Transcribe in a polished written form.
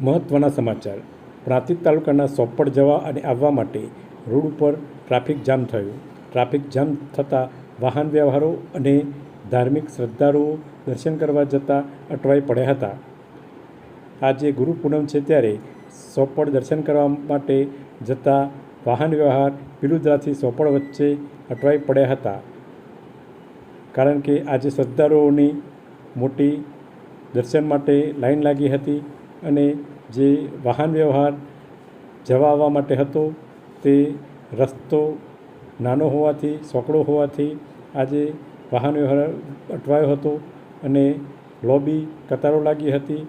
મહત્ત્વના સમાચાર. પ્રાંતિજ તાલુકાના સોપડ જવા અને આવવા માટે રોડ ઉપર ટ્રાફિક જામ થયું. ટ્રાફિક જામ થતાં વાહન વ્યવહારો અને ધાર્મિક શ્રદ્ધાળુઓ દર્શન કરવા જતાં અટવાઈ પડ્યા હતા. આજે ગુરુ પૂનમ છે ત્યારે સોપડ દર્શન કરવા માટે જતા વાહન વ્યવહાર પિલુદ્રાથી સોપડ વચ્ચે અટવાઈ પડ્યા હતા. કારણ કે આજે શ્રદ્ધાળુઓની મોટી દર્શન માટે લાઈન લાગી હતી અને જે વાહન વ્યવહાર જવા આવવા માટે હતો તે રસ્તો નાનો હોવાથી, સાંકડો હોવાથી આજે વાહન વ્યવહાર અટવાયો હતો અને લોબી કતારો લાગી હતી.